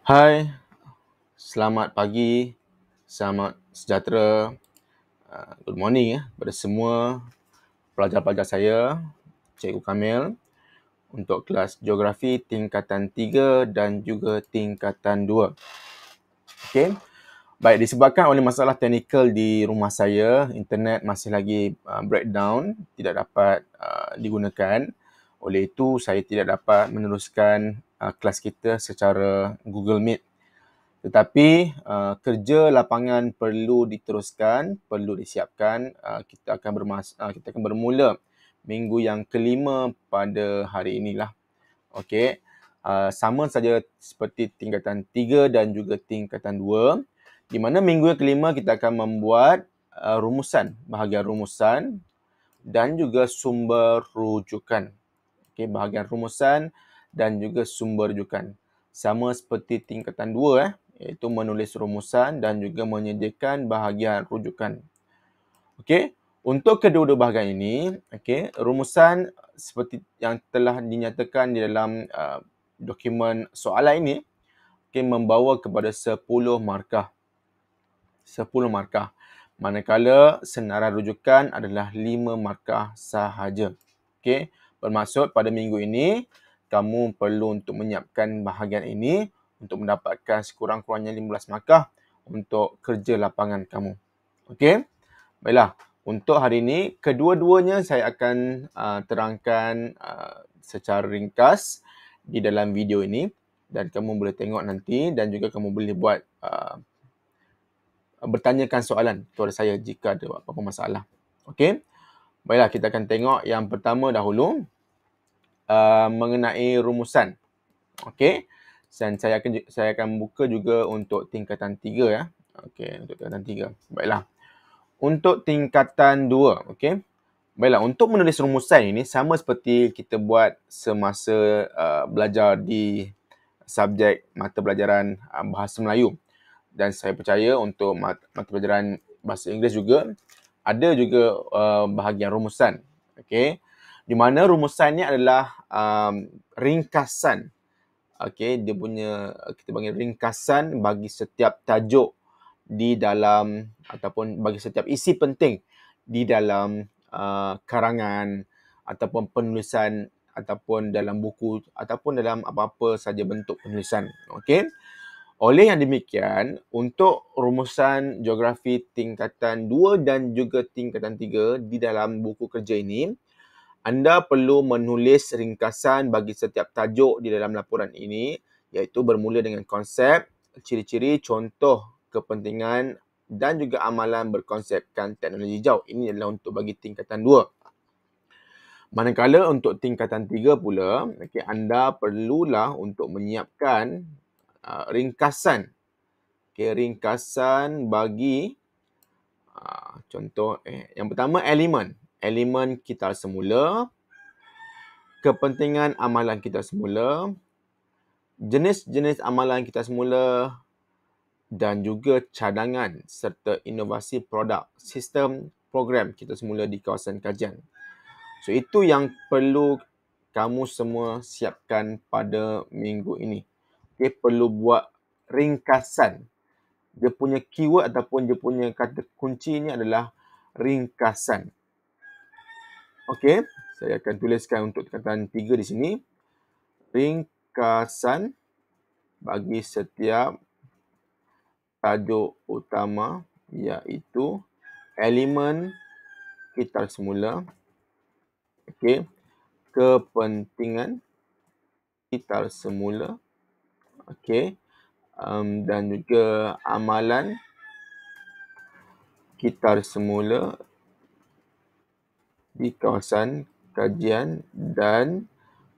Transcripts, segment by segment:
Hai, selamat pagi, selamat sejahtera, good morning kepada semua pelajar-pelajar saya, Cikgu Kamil untuk kelas Geografi tingkatan 3 dan juga tingkatan 2. Okey. Baik, disebabkan oleh masalah teknikal di rumah saya, internet masih lagi breakdown, tidak dapat digunakan. Oleh itu, saya tidak dapat meneruskan kelas kita secara Google Meet. Tetapi kerja lapangan perlu diteruskan, perlu disiapkan. Kita akan bermula minggu yang kelima pada hari inilah. Okey. Sama saja seperti tingkatan 3 dan juga tingkatan 2. Di mana minggu yang kelima kita akan membuat rumusan, bahagian rumusan dan juga sumber rujukan. Okey, bahagian rumusan dan juga sumber rujukan. Sama seperti tingkatan 2 iaitu menulis rumusan dan juga menyediakan bahagian rujukan. Okey, untuk kedua-dua bahagian ini, okey, rumusan seperti yang telah dinyatakan di dalam dokumen soalan ini, okey, membawa kepada 10 markah. 10 markah. Manakala senarai rujukan adalah 5 markah sahaja. Okey, bermaksud pada minggu ini kamu perlu untuk menyiapkan bahagian ini untuk mendapatkan sekurang-kurangnya 15 markah untuk kerja lapangan kamu. Okey? Baiklah, untuk hari ini kedua-duanya saya akan terangkan secara ringkas di dalam video ini dan kamu boleh tengok nanti dan juga kamu boleh buat bertanyakan soalan kepada saya jika ada apa-apa masalah. Okey? Baiklah, kita akan tengok yang pertama dahulu mengenai rumusan. Okey? Dan saya akan buka juga untuk tingkatan 3 ya. Okey, untuk tingkatan 3. Baiklah. Untuk tingkatan 2, okey. Baiklah, untuk menulis rumusan ini sama seperti kita buat semasa belajar di subjek mata pelajaran Bahasa Melayu. Dan saya percaya untuk mata pelajaran Bahasa Inggeris juga ada juga bahagian rumusan. Okey. Di mana rumusan ni adalah ringkasan. Okey, dia punya kita panggil ringkasan bagi setiap tajuk di dalam ataupun bagi setiap isi penting di dalam karangan ataupun penulisan ataupun dalam buku ataupun dalam apa-apa saja bentuk penulisan. Okey. Oleh yang demikian, untuk rumusan geografi tingkatan 2 dan juga tingkatan 3 di dalam buku kerja ini, anda perlu menulis ringkasan bagi setiap tajuk di dalam laporan ini, iaitu bermula dengan konsep, ciri-ciri, contoh, kepentingan dan juga amalan berkonsepkan teknologi jauh. Ini adalah untuk bagi tingkatan 2. Manakala untuk tingkatan 3 pula, okay, anda perlulah untuk menyiapkan ringkasan. Okay, ringkasan bagi contoh, yang pertama elemen. Elemen kita semula, kepentingan amalan kita semula, jenis-jenis amalan kita semula, dan juga cadangan serta inovasi produk, sistem, program kita semula di kawasan kajian. So, itu yang perlu kamu semua siapkan pada minggu ini. Okay, perlu buat ringkasan. Dia punya keyword ataupun dia punya kata kunci ni adalah ringkasan. Okey, saya akan tuliskan untuk tingkatan 3 di sini. Ringkasan bagi setiap tajuk utama iaitu elemen kita semula. Okey, kepentingan kita semula. Okey, dan juga amalan kita semula di kawasan kajian dan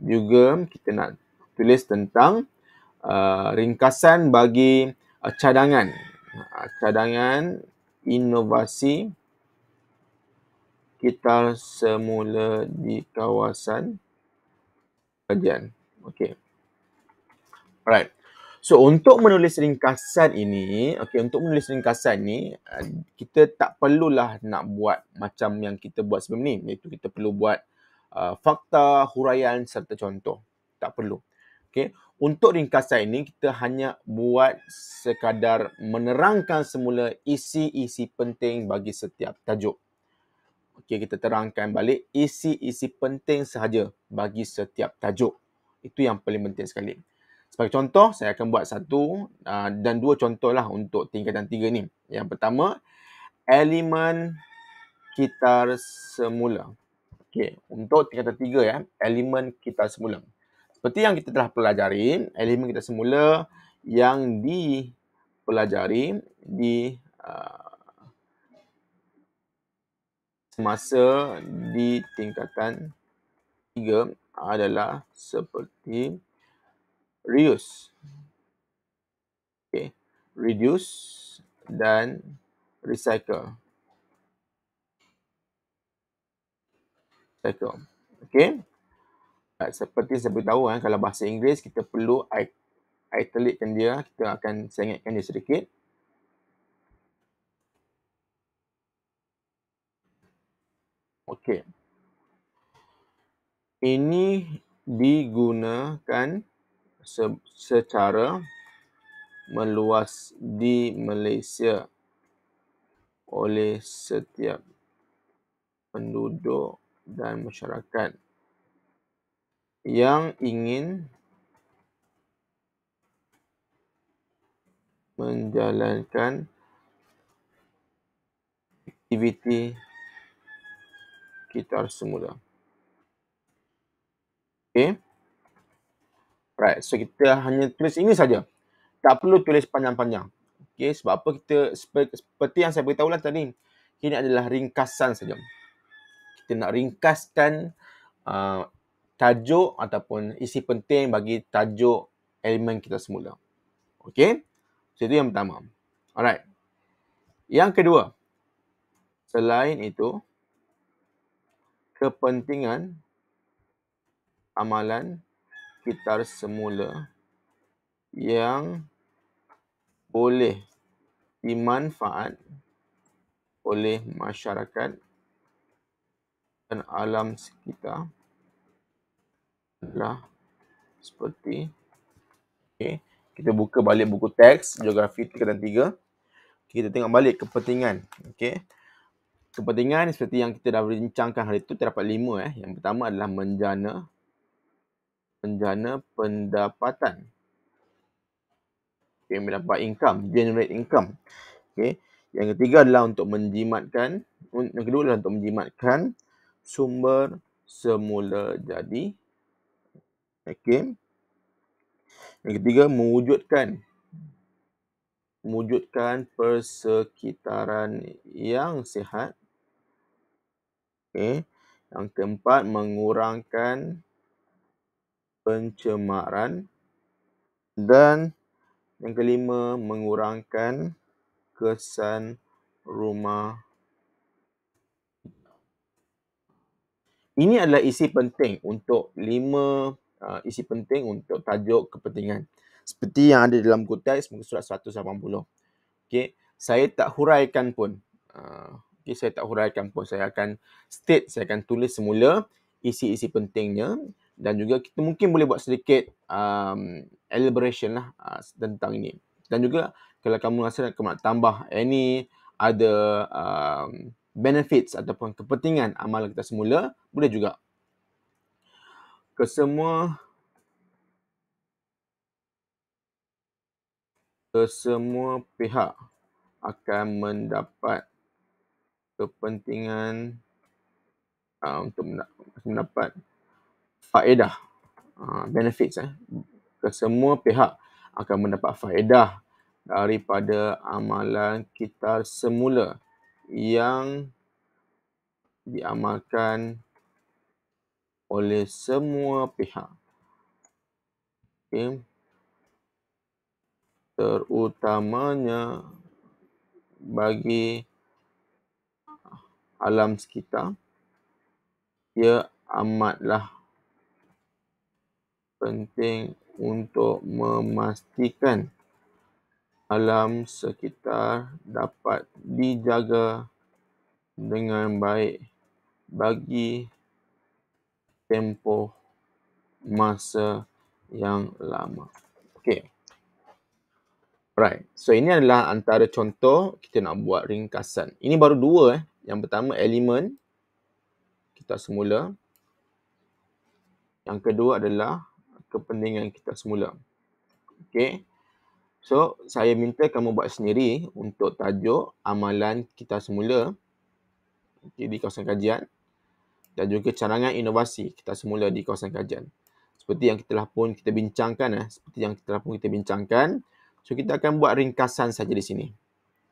juga kita nak tulis tentang ringkasan bagi cadangan. Cadangan inovasi kita semula di kawasan kajian. Okey. Alright. So, untuk menulis ringkasan ini, kita tak perlulah nak buat macam yang kita buat sebelum ni. Iaitu kita perlu buat fakta, huraian serta contoh. Tak perlu. Okay. Untuk ringkasan ini, kita hanya buat sekadar menerangkan semula isi-isi penting bagi setiap tajuk. Okey, kita terangkan balik isi-isi penting sahaja bagi setiap tajuk. Itu yang paling penting sekali. Sebagai contoh, saya akan buat satu dan dua contoh lah untuk tingkatan 3 ni. Yang pertama, elemen kitar semula. Okey, untuk tingkatan 3 ya, elemen kitar semula. Seperti yang kita telah pelajari, elemen kitar semula yang dipelajari di semasa di tingkatan 3 adalah seperti reuse. Okay. Reduce dan recycle. Okay. Seperti saya beritahu, kalau bahasa Inggeris kita perlu italickan dia. Kita akan sengitkan dia sedikit. Okay. Ini digunakan secara meluas di Malaysia oleh setiap penduduk dan masyarakat yang ingin menjalankan aktiviti kitar semula. Okay. Right. So, kita hanya tulis ini saja. Tak perlu tulis panjang-panjang. Okay. Sebab apa seperti yang saya beritahu lah tadi, ini adalah ringkasan saja. Kita nak ringkaskan tajuk ataupun isi penting bagi tajuk elemen kita semula. Okey? So, itu yang pertama. Alright. Yang kedua, selain itu, kepentingan amalan kitar semula yang boleh dimanfaat oleh masyarakat dan alam sekitar adalah seperti, okay, kita buka balik buku teks geografi tingkatan 3. Kita tengok balik kepentingan. Okay. Kepentingan seperti yang kita dah bincangkan hari itu terdapat 5. Yang pertama adalah menjana pendapatan. Okay, mendapat income, generate income. Okay. Yang ketiga adalah untuk menjimatkan. Yang kedua adalah untuk menjimatkan sumber semula jadi. Okay. Yang ketiga, mewujudkan persekitaran yang sihat. Okay. Yang keempat, mengurangkan pencemaran. Dan yang kelima, mengurangkan kesan rumah. Ini adalah isi penting untuk 5 isi penting untuk tajuk kepentingan. Seperti yang ada dalam buku teks muka surat 180. Okey, saya tak huraikan pun. Saya akan saya akan tulis semula isi-isi pentingnya dan juga kita mungkin boleh buat sedikit elaboration lah tentang ini. Dan juga kalau kamu rasa kamu nak tambah any other benefits ataupun kepentingan amalan kita semula, boleh juga. Kesemua pihak akan mendapat kepentingan untuk mendapat faedah, benefits. Kesemua pihak akan mendapat faedah daripada amalan kitar semula yang diamalkan oleh semua pihak. Okay. Terutamanya bagi alam sekitar, ia amatlah penting untuk memastikan alam sekitar dapat dijaga dengan baik bagi tempoh masa yang lama. Okey. Right. So ini adalah antara contoh kita nak buat ringkasan. Ini baru dua. Yang pertama elemen kita semula. Yang kedua adalah kepentingan kita semula. Okey. So saya minta kamu buat sendiri untuk tajuk amalan kita semula di kawasan kajian dan juga cadangan inovasi kita semula di kawasan kajian. Seperti yang telah pun kita bincangkan. So kita akan buat ringkasan saja di sini.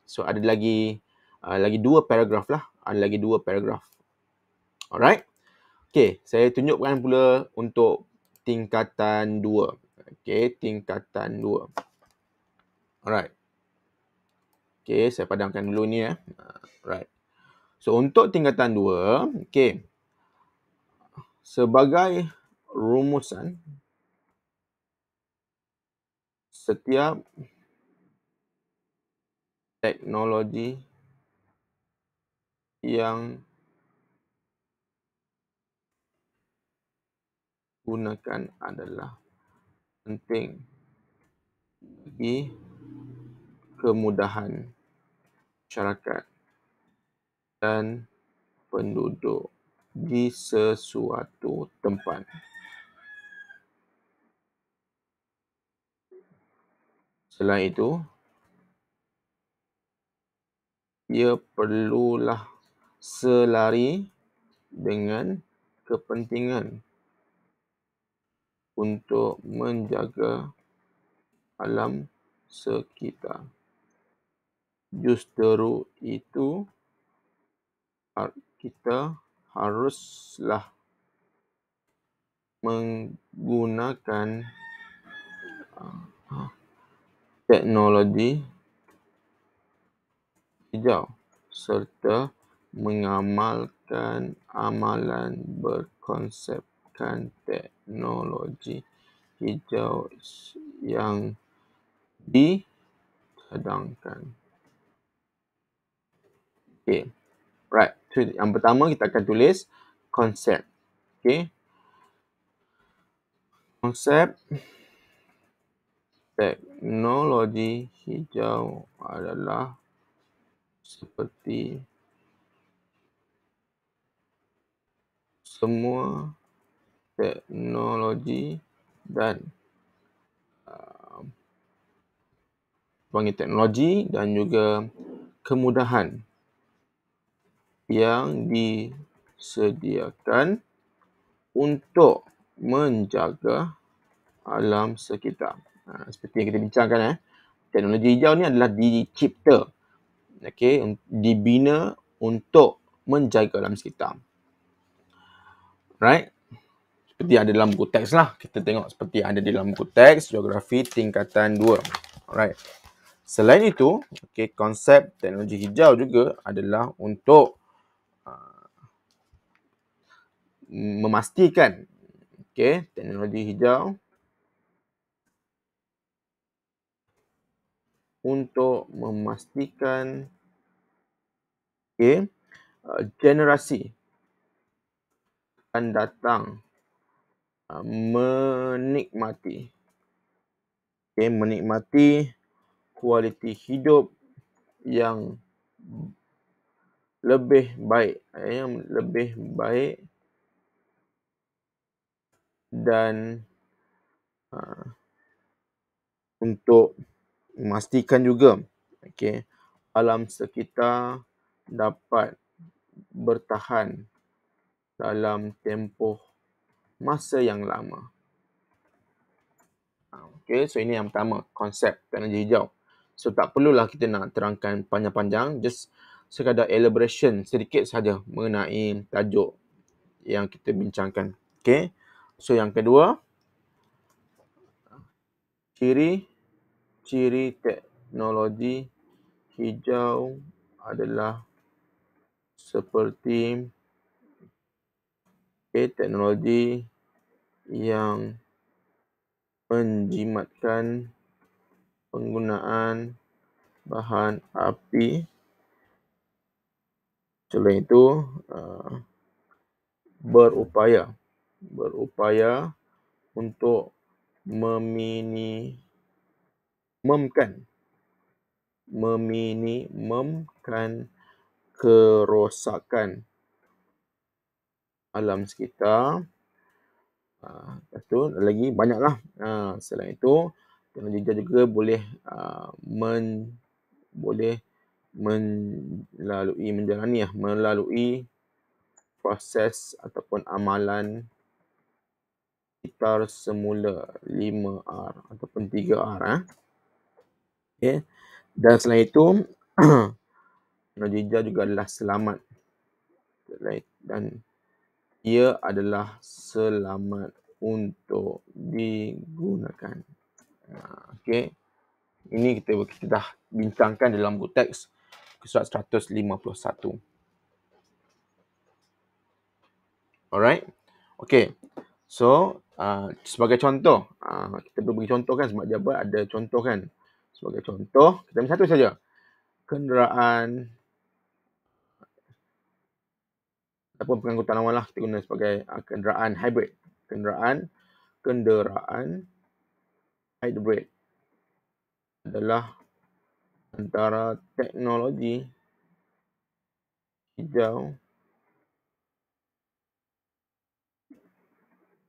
So ada lagi dua paragraf lah. Alright. Okey, saya tunjukkan pula untuk tingkatan 2. Okey, tingkatan 2. Alright. Okey, saya padamkan dulu ni ya. Right. So untuk tingkatan 2, okey. Sebagai rumusan, setiap teknologi yang gunakan adalah penting bagi kemudahan masyarakat dan penduduk di sesuatu tempat. Selain itu, ia perlulah selari dengan kepentingan untuk menjaga alam sekitar. Justeru itu kita haruslah menggunakan teknologi hijau serta mengamalkan amalan berkonsepkan teknologi hijau yang dicadangkan. Okay. Right. So, yang pertama kita akan tulis konsep. Okay. Konsep teknologi hijau adalah seperti semua teknologi dan teknologi dan juga kemudahan yang disediakan untuk menjaga alam sekitar. Seperti yang kita bincangkan, teknologi hijau ni adalah dicipta, dibina untuk menjaga alam sekitar. Right? Seperti ada dalam buku teks lah. Kita tengok seperti ada di dalam buku teks geografi tingkatan 2. Alright. Selain itu, konsep teknologi hijau juga adalah untuk memastikan teknologi hijau untuk memastikan generasi akan datang menikmati kualiti hidup yang lebih baik, dan untuk memastikan juga alam sekitar dapat bertahan dalam tempoh masa yang lama. So ini yang pertama, konsep teknologi hijau. So tak perlulah kita nak terangkan panjang-panjang, just sekadar elaboration sedikit saja mengenai tajuk yang kita bincangkan. So yang kedua, ciri teknologi hijau adalah seperti teknologi yang menjimatkan penggunaan bahan api. Selain itu, berupaya untuk meminimumkan kerosakan alam sekitar. Lepas tu lagi banyaklah. Selain itu, teknologi juga boleh melalui proses ataupun amalan sekitar semula 5R ataupun 3R. Okay. Dan selain itu, teknologi juga adalah selamat. Dan ia adalah selamat untuk digunakan. Okay. Ini kita dah bincangkan dalam buku teks surat 151. Alright. Okay. So, sebagai contoh, kita perlu bagi contoh kan, sebab dia ada contoh kan. Sebagai contoh, kita ambil satu saja. Kenderaan ataupun pengangkutan awam lah, kita guna sebagai kenderaan hybrid. Kenderaan hybrid adalah antara teknologi hijau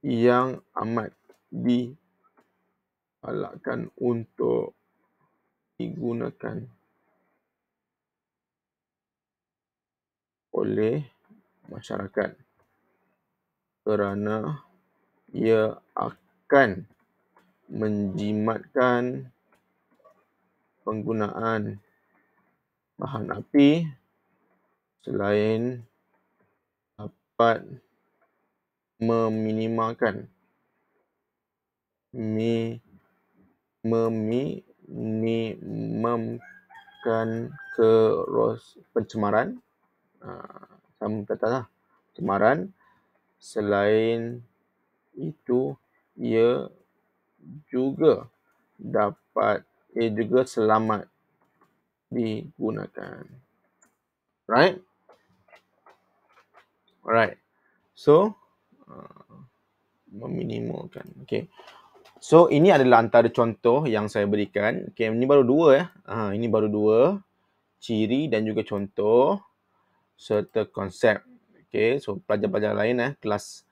yang amat digalakkan untuk digunakan oleh masyarakat kerana ia akan menjimatkan penggunaan bahan api selain dapat meminimalkan pencemaran, sama katalah pencemaran. Selain itu, ia juga selamat digunakan. Right? Alright. So, meminimalkan. Okay. So, ini adalah antara contoh yang saya berikan. Okay, ini baru dua ya. Ini baru dua. Ciri dan juga contoh serta konsep. Okay, so pelajar-pelajar lain kelas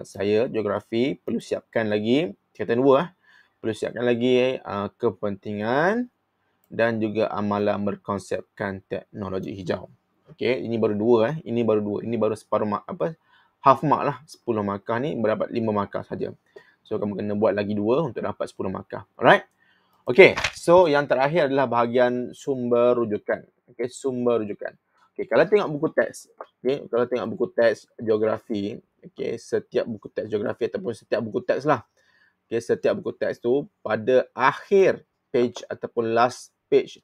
saya geografi perlu siapkan lagi tingkatan 2 perlu siapkan lagi kepentingan dan juga amalan berkonsepkan teknologi hijau. Okay, ini baru dua ini baru separuh half mark lah. 10 markah ni berdapat 5 markah saja. So kamu kena buat lagi 2 untuk dapat 10 markah. Alright. Okay, so yang terakhir adalah bahagian sumber rujukan. Okay, sumber rujukan. Okay, kalau tengok buku teks, geografi, okay, setiap buku teks geografi ataupun setiap buku teks lah. Okay, setiap buku teks tu pada akhir page ataupun last page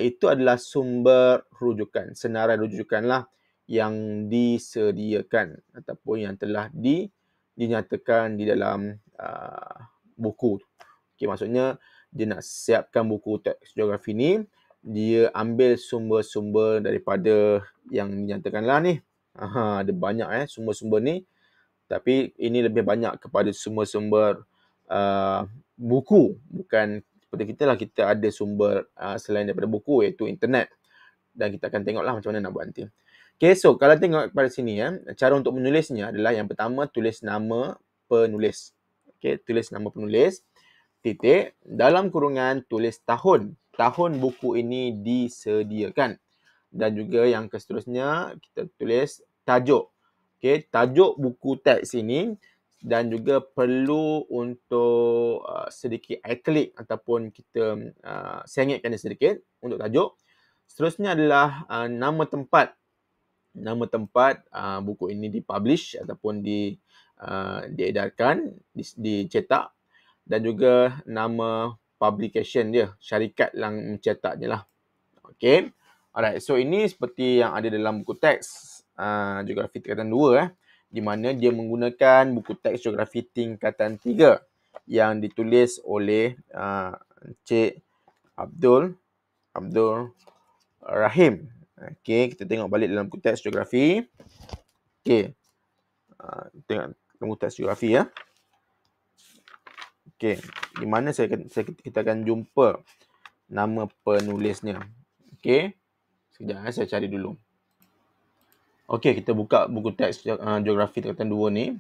itu adalah sumber rujukan, senarai rujukan lah yang disediakan ataupun yang telah dinyatakan di dalam buku. Okay, maksudnya dia nak siapkan buku teks geografi ni, dia ambil sumber-sumber daripada yang dinyatakan lah ni. Ada banyak sumber-sumber ni, tapi ini lebih banyak kepada sumber-sumber buku. Bukan seperti kita lah, kita ada sumber selain daripada buku, iaitu internet. Dan kita akan tengoklah macam mana nak buat nanti. Okay, so kalau tengok pada sini cara untuk menulisnya adalah yang pertama, tulis nama penulis. Okay, tulis nama penulis. Titik, dalam kurungan tulis tahun. Tahun buku ini disediakan. Dan juga yang seterusnya, kita tulis tajuk. Okay, tajuk buku teks ini. Dan juga perlu untuk sedikit italic ataupun kita sengitkan dia sedikit untuk tajuk. Seterusnya adalah nama tempat. Nama tempat buku ini dipublish ataupun diedarkan, dicetak. Dan juga nama publication dia, syarikat yang mencetaknya lah. Okay. Alright, so ini seperti yang ada dalam buku teks geografi tingkatan 2 di mana dia menggunakan buku teks geografi tingkatan 3 yang ditulis oleh Encik Abdul Rahim. Okay, kita tengok balik dalam buku teks geografi. Okay, tengok buku teks geografi . Okey, di mana kita akan jumpa nama penulisnya. Okey, sekejap saya cari dulu. Okey, kita buka buku teks geografi tingkatan 2 ni.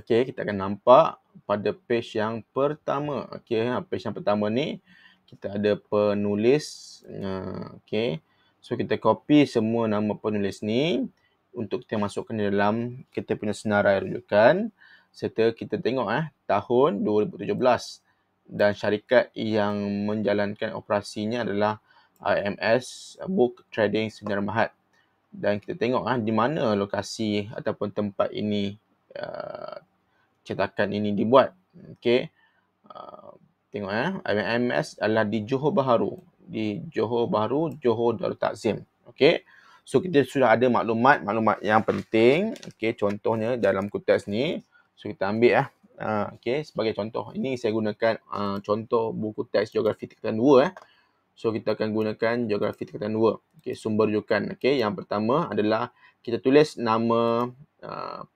Okey, kita akan nampak pada page yang pertama. Okey, page yang pertama ni kita ada penulis. Okey. So kita copy semua nama penulis ni untuk kita masukkan di dalam kita punya senarai rujukan, serta kita tengok tahun 2017 dan syarikat yang menjalankan operasinya adalah IMS Book Trading Sdn Bhd. Dan kita tengok di mana lokasi ataupun tempat ini cetakan ini dibuat. Okey. Tengok IMS adalah di Johor Bahru. Di Johor Bahru, Johor Darul Takzim. Okey. So kita sudah ada maklumat yang penting. Okey, contohnya dalam konteks ni. So kita ambil okey, sebagai contoh. Ini saya gunakan contoh buku teks geografi tingkatan 2 So kita akan gunakan geografi tingkatan 2. Okey, sumber rujukan. Okey, yang pertama adalah kita tulis nama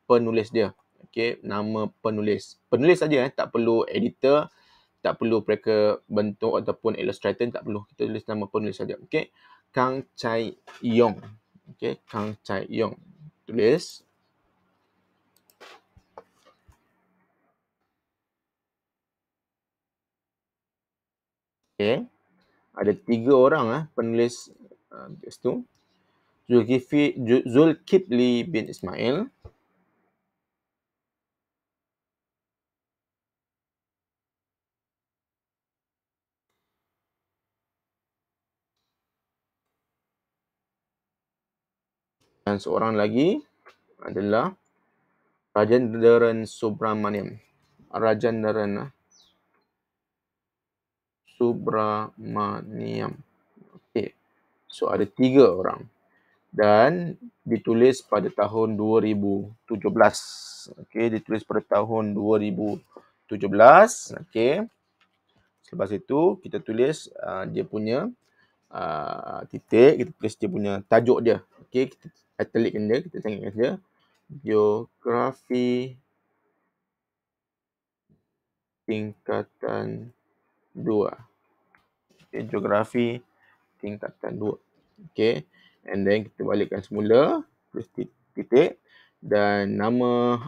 penulis dia. Okey, nama penulis. Penulis saja tak perlu editor, tak perlu mereka bentuk ataupun illustrator, tak perlu. Kita tulis nama penulis saja. Okey, Kang Chai Yong. Okey, Kang Chai Yong. Tulis. Okey. Ada 3 orang penulis teks tu. Zulkifli bin Ismail. Dan seorang lagi adalah Rajendran Subramaniam. Rajendran Subramaniam. Okey. So ada 3 orang. Dan ditulis pada tahun 2017. Okey, ditulis pada tahun 2017. Okey. Selepas itu kita tulis dia punya titik, kita tulis dia punya tajuk dia. Okey, kita italickan dia, kita tengokkan dia. Geografi tingkatan 2. Okay, geografi tingkatan 2. Okay. And then kita balikkan semula. Tulis titik. Dan nama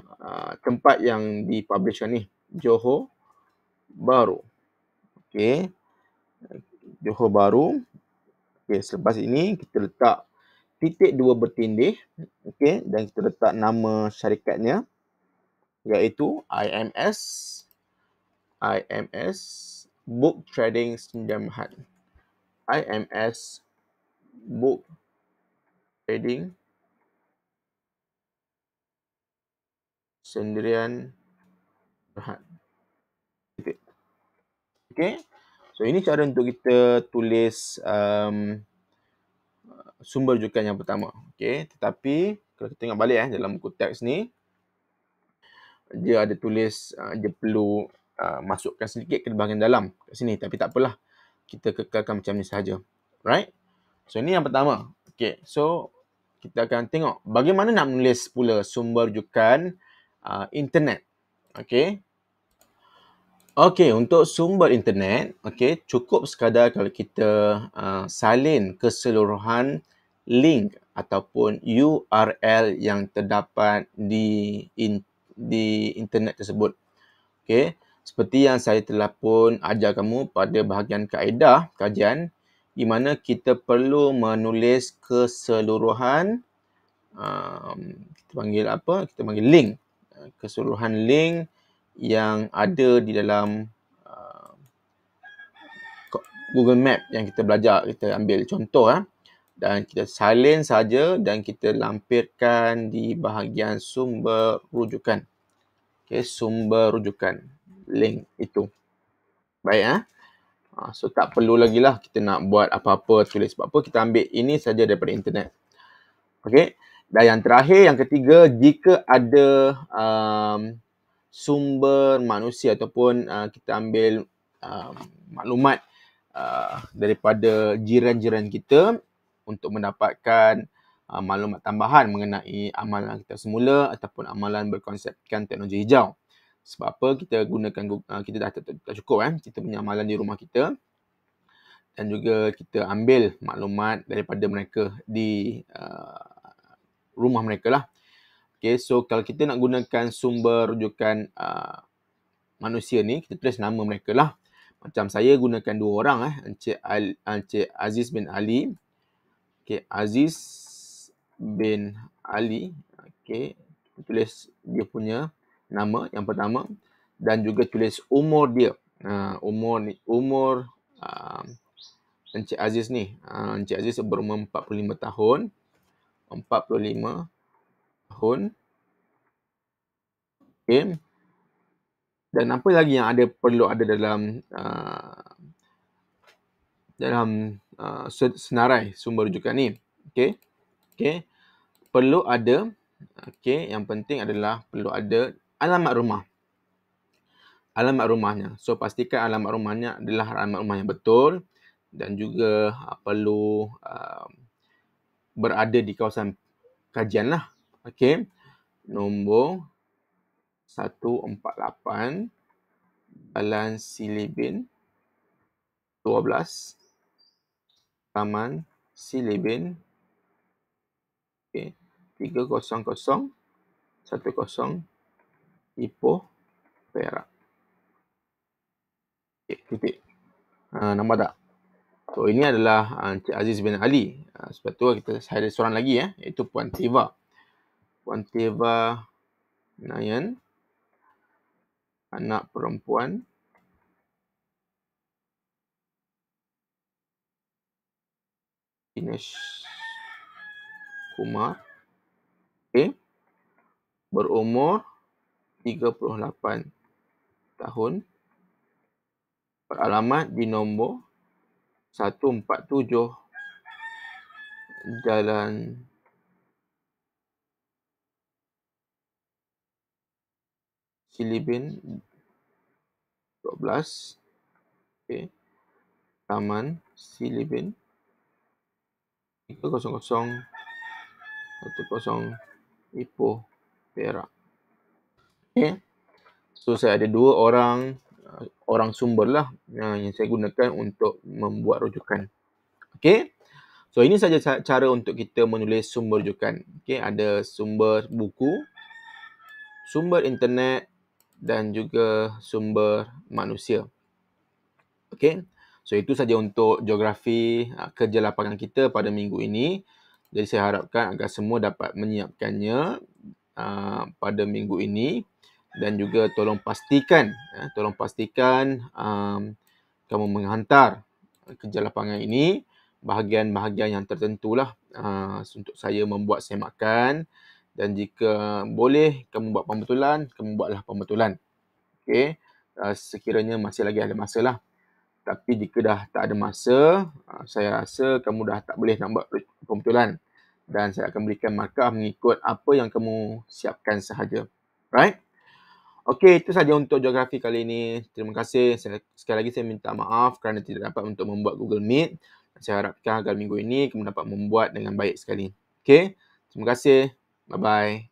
tempat yang dipublishkan ni. Johor Bahru. Okay. Johor Bahru. Okay. Selepas ini kita letak titik 2 bertindih. Okay. Dan kita letak nama syarikatnya. Iaitu IMS Book Trading Sdn Bhd. IMS Book Trading Sdn Bhd. Okay. So ini cara untuk kita tulis sumber rujukan yang pertama. Okay. Tetapi kalau kita tengok balik dalam buku teks ni, dia ada tulis dia perlu masukkan sedikit ke bahagian dalam kat sini, tapi tak apalah, kita kekalkan macam ni sahaja. Right? So ini yang pertama. Okay, so kita akan tengok bagaimana nak menulis pula sumber rujukan internet. Okay. Okay, untuk sumber internet, okay, cukup sekadar kalau kita salin keseluruhan link ataupun URL yang terdapat di internet tersebut. Okay. Seperti yang saya telah pun ajar kamu pada bahagian kaedah kajian, di mana kita perlu menulis keseluruhan kita panggil apa? Kita panggil link. Keseluruhan link yang ada di dalam Google Map yang kita belajar, kita ambil contoh dan kita salin saja dan kita lampirkan di bahagian sumber rujukan. Okay, sumber rujukan link itu. Baik so tak perlu lagi lah kita nak buat apa-apa, tulis apa-apa, kita ambil ini saja daripada internet. Okey. Dan yang terakhir, yang ketiga, jika ada sumber manusia ataupun kita ambil maklumat daripada jiran-jiran kita untuk mendapatkan maklumat tambahan mengenai amalan kita semula ataupun amalan berkonsepkan teknologi hijau. Sebab apa? Kita gunakan kita dah tak cukup kita punya amalan di rumah kita, dan juga kita ambil maklumat daripada mereka di rumah mereka lah. Okay, so kalau kita nak gunakan sumber rujukan manusia ni, kita tulis nama mereka lah. Macam saya gunakan 2 orang Encik Aziz bin Ali. Okay, Aziz bin Ali. Okay, tulis dia punya nama yang pertama dan juga tulis umur dia. Umur Encik Aziz ni. Encik Aziz berumur 45 tahun. 45 tahun. Okay. Dan apa lagi yang perlu ada dalam senarai sumber rujukan ni? Okay. Perlu ada, yang penting adalah perlu ada alamat rumah. Alamat rumahnya. So, pastikan alamat rumahnya adalah alamat rumah yang betul dan juga perlu berada di kawasan kajian lah. Okay. Nombor 148 Jalan Silibin 12 Taman Silibin 30010 Ipoh, Perak. Titik. Nampak tak? So, ini adalah Encik Aziz bin Ali. Sebab tu saya ada seorang lagi iaitu Puan Teva. Puan Teva Nayan, anak perempuan Dinesh Kumar. Okay. Berumur 38 tahun. Beralamat di nombor 147 Jalan Silibin 12. Okay. Taman Silibin 30010 Ipoh, Perak. Okay. So, saya ada 2 orang sumber lah yang saya gunakan untuk membuat rujukan. Okay. So, ini saja cara untuk kita menulis sumber rujukan. Okay. Ada sumber buku, sumber internet dan juga sumber manusia. Okay. So, itu saja untuk geografi kerja lapangan kita pada minggu ini. Jadi, saya harapkan agar semua dapat menyiapkannya pada minggu ini. Dan juga tolong pastikan kamu menghantar kerja lapangan ini bahagian-bahagian yang tertentulah untuk saya membuat semakan. Dan jika boleh kamu buat pembetulan, kamu buatlah pembetulan. Okay. Sekiranya masih lagi ada masa lah. Tapi jika dah tak ada masa, saya rasa kamu dah tak boleh nak buat pembetulan. Dan saya akan berikan markah mengikut apa yang kamu siapkan sahaja. Right? Okey, itu saja untuk geografi kali ini. Terima kasih. Sekali lagi saya minta maaf kerana tidak dapat untuk membuat Google Meet. Saya harapkan agar minggu ini kamu dapat membuat dengan baik sekali. Okey, terima kasih. Bye-bye.